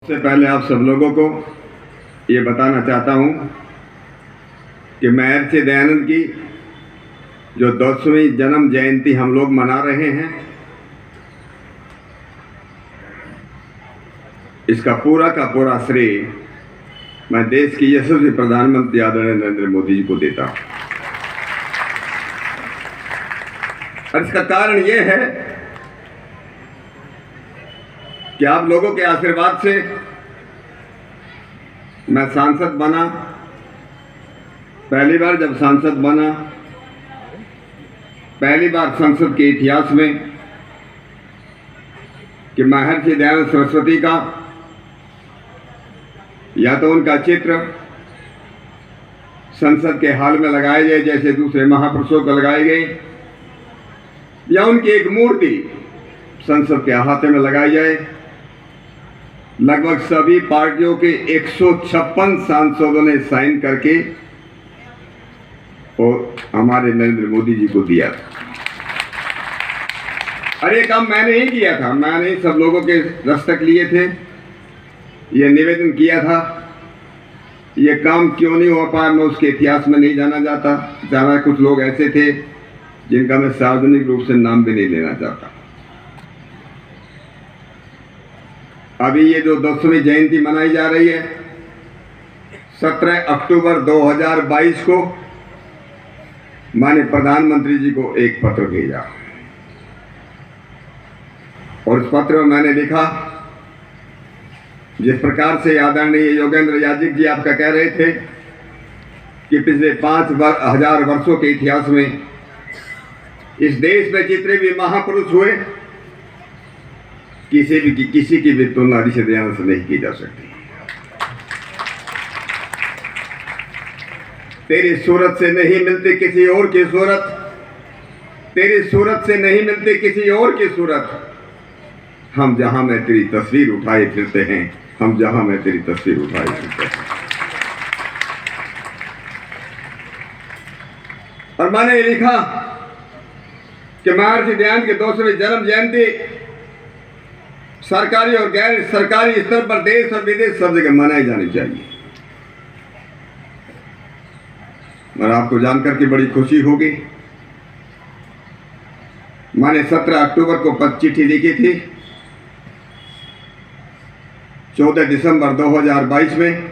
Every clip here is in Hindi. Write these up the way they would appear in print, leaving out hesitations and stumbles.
सबसे पहले आप सब लोगों को ये बताना चाहता हूँ कि महर्षि दयानंद की जो 200वीं जन्म जयंती हम लोग मना रहे हैं, इसका पूरा का पूरा श्रेय मैं देश के यशस्वी प्रधानमंत्री आदरणीय नरेंद्र मोदी जी को देता हूँ। और इसका कारण ये है कि आप लोगों के आशीर्वाद से मैं सांसद बना। पहली बार जब सांसद बना, पहली बार संसद के इतिहास में कि महर्षि दयानंद सरस्वती का या तो उनका चित्र संसद के हाल में लगाए गए जैसे दूसरे महापुरुषों को लगाए गए, या उनकी एक मूर्ति संसद के अहाते में लगाई जाए। लगभग सभी पार्टियों के 156 सांसदों ने साइन करके और हमारे नरेंद्र मोदी जी को दिया था। अरे काम मैंने ही किया था, मैंने सब लोगों के दस्तक लिए थे, ये निवेदन किया था। ये काम क्यों नहीं हो पाया मैं उसके इतिहास में नहीं जाना चाहता। जहाँ कुछ लोग ऐसे थे जिनका मैं सार्वजनिक रूप से नाम भी नहीं लेना चाहता। अभी ये जो 200वीं जयंती मनाई जा रही है, 17 अक्टूबर 2022 को माननीय प्रधानमंत्री जी को एक पत्र भेजा और उस पत्र में मैंने लिखा, जिस प्रकार से आदरणीय योगेंद्र यादव जी आपका कह रहे थे कि पिछले 5000 वर्षों के इतिहास में इस देश में जितने भी महापुरुष हुए, किसी की भी तुलना ऋषि दयानंद से नहीं की जा सकती। तेरी सूरत से नहीं मिलती किसी और की सूरत, तेरी सूरत से नहीं मिलती किसी और की सूरत। हम जहां में तेरी तस्वीर उठाए फिरते हैं, हम जहां में तेरी तस्वीर उठाए फिरते हैं। और मैंने ये लिखा कि महर्षि दयानंद के 200वीं जन्म जयंती सरकारी और गैर सरकारी स्तर पर देश और विदेश सब जगह मनाई जानी चाहिए। और आपको जानकर के बड़ी खुशी होगी, मैंने 17 अक्टूबर को चिट्ठी लिखी थी। 14 दिसंबर 2022 में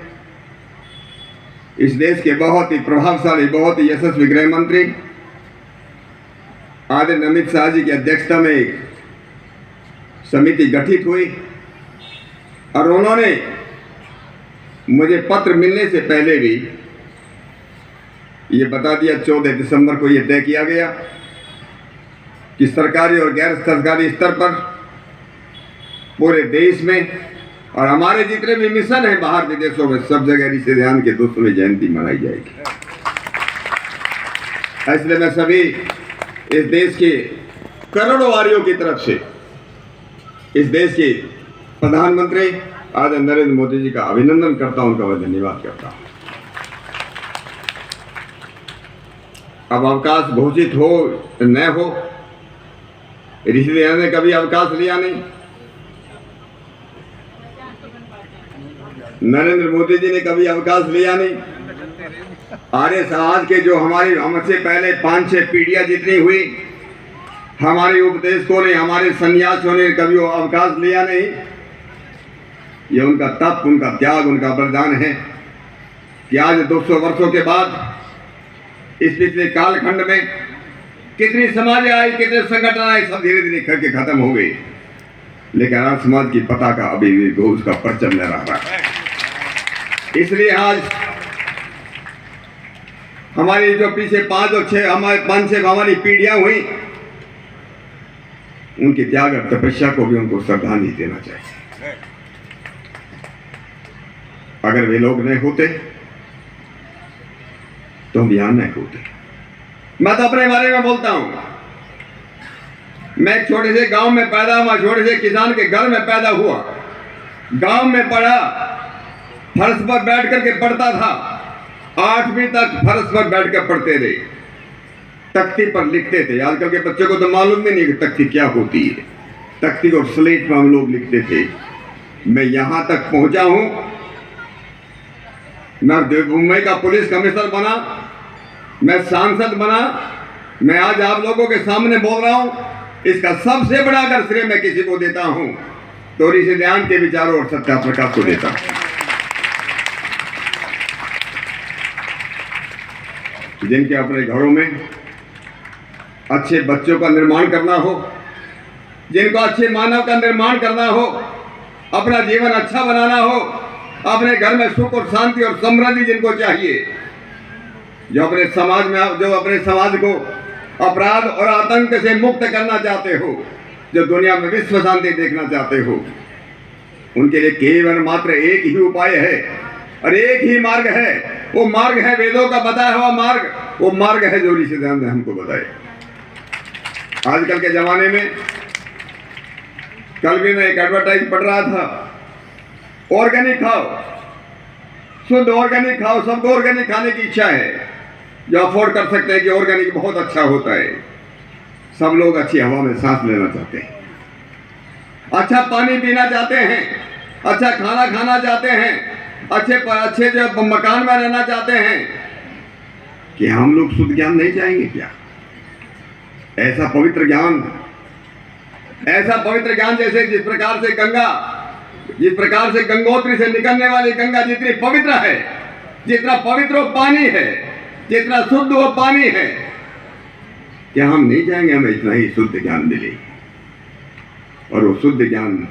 इस देश के बहुत ही प्रभावशाली, बहुत ही यशस्वी गृह मंत्री आदरणीय अमित शाह जी की अध्यक्षता में एक समिति गठित हुई और उन्होंने मुझे पत्र मिलने से पहले भी ये बता दिया, 14 दिसंबर को ये तय किया गया कि सरकारी और गैर सरकारी स्तर पर पूरे देश में और हमारे जितने भी मिशन हैं बाहर विदेशों में, सब जगह ऋषि दयानंद के 200वीं जयंती मनाई जाएगी। इसलिए मैं सभी इस देश के करोड़ों वारियों की तरफ से इस देश के प्रधानमंत्री आदरणीय नरेंद्र मोदी जी का अभिनंदन करता हूं, उनका मैं धन्यवाद करता हूं। अब अवकाश घोषित हो न हो, ऋषि दयानंद ने कभी अवकाश लिया नहीं, नरेंद्र मोदी जी ने कभी अवकाश लिया नहीं। आर्य समाज के जो हमारी हमसे पहले 5-6 पीढ़ियां जितनी हुई, हमारे उपदेशकों ने, हमारे सन्यासियों ने कभी वो अवकाश लिया नहीं। ये उनका तप, उनका त्याग, उनका बलिदान है कि आज 200 वर्षों के बाद इस पिछले कालखंड में कितनी समाज आई, कितने संगठन आए, सब धीरे धीरे करके खत्म हो गए, लेकिन आर्य समाज की पताका अभी भी उसका परचम लहरा रहा है। इसलिए आज हमारी जो पीछे 5-6 हमारी पीढ़ियां हुई, उनके त्याग और तपस्या को भी उनको श्रद्धांजलि देना चाहिए। अगर वे लोग नहीं होते तो हम यहां नहीं होते। मैं तो अपने बारे में बोलता हूं, मैं एक छोटे से गांव में पैदा हुआ, छोटे से किसान के घर में पैदा हुआ, गांव में पढ़ा, फर्श पर बैठ करके पढ़ता था, 8वीं तक फर्श पर बैठ कर पढ़ते रहे, तख्ती पर लिखते थे। आजकल के बच्चों को तो मालूम भी नहीं कि तख्ती क्या होती है। तख्ती और स्लेट पर हम लोग लिखते थे। मैं यहाँ तक पहुँचा हूँ। मैं मुंबई का पुलिस कमिश्नर बना, मैं सांसद बना, मैं आज आप लोगों के सामने बोल रहा हूँ। इसका सबसे बड़ा अगर श्रेय मैं किसी को देता हूँ तो ऋषि ध्यान के विचारों और सत्या प्रकाश को देता हूँ, जिनके अपने घरों में अच्छे बच्चों का निर्माण करना हो, जिनको अच्छे मानव का निर्माण करना हो, अपना जीवन अच्छा बनाना हो, अपने घर में सुख और शांति और समृद्धि जिनको चाहिए, जो अपने समाज को अपराध और आतंक से मुक्त करना चाहते हो, जो दुनिया में विश्व शांति देखना चाहते हो, उनके लिए केवल मात्र एक ही उपाय है और एक ही मार्ग है। वो मार्ग है वेदों का बताया हुआ मार्ग, वो मार्ग है जो ऋषि ध्यान ने हमको बताया। आजकल के जमाने में, कल भी मैं एक एडवर्टाइज पढ़ रहा था, ऑर्गेनिक खाओ, शुद्ध ऑर्गेनिक खाओ। सबको ऑर्गेनिक खाने की इच्छा है, जो अफोर्ड कर सकते हैं कि ऑर्गेनिक बहुत अच्छा होता है। सब लोग अच्छी हवा में सांस लेना चाहते हैं, अच्छा पानी पीना चाहते हैं, अच्छा खाना खाना चाहते हैं, अच्छे जो मकान में रहना चाहते हैं। कि हम लोग शुद्ध ज्ञान नहीं चाहेंगे क्या? ऐसा पवित्र ज्ञान जैसे जिस प्रकार से गंगोत्री से निकलने वाली गंगा जितनी पवित्र है, जितना पवित्र वो पानी है, जितना शुद्ध वो पानी है, क्या हम नहीं चाहेंगे हमें इतना ही शुद्ध ज्ञान मिले? और वो शुद्ध ज्ञान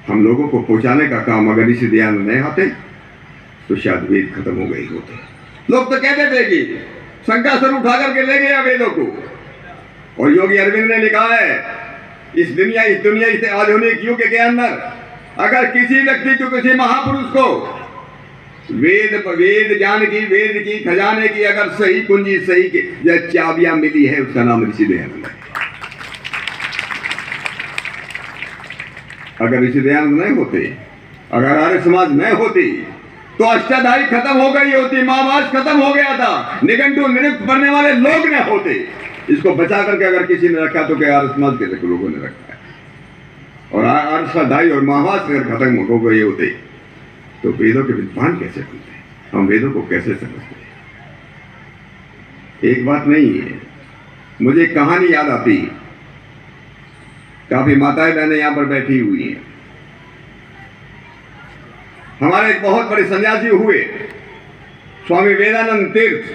हम लोगों को पहुंचाने का काम अगर ऋषि ध्यान नहीं आते तो शायद वेद खत्म हो गए होते। लोग तो कहते थे कि शंकराचार्य उठा करके ले गया वेदों को, और योगी अरविंद ने लिखा है इस दुनिया इस आधुनिक युग के अंदर अगर किसी व्यक्ति को, किसी महापुरुष को वेद ज्ञान की, वेद की खजाने की अगर सही कुंजी, सही की चाबियां मिली है, उसका नाम ऋषि दयानंद है। अगर ऋषि दयानंद नहीं होते, अगर आर्य समाज नहीं होती, तो अष्टाध्यायी खत्म हो गई होती, महाभारत खत्म हो गया था, निघंटु निरुक्त पढ़ने वाले लोग न होते। इसको बचा करके अगर किसी ने रखा तो क्या आर्य समाज के लोगों ने रखा है। और अष्टाध्यायी और महाभारत अगर खत्म हो गए होते तो वेदों के विद्वान कैसे बनते? हम वेदों को कैसे समझते? एक बात नहीं है, मुझे कहानी याद आती। काफी माताएं बहनें यहां पर बैठी हुई हैं। हमारे एक बहुत बड़े सन्यासी हुए, स्वामी वेदानंद तीर्थ,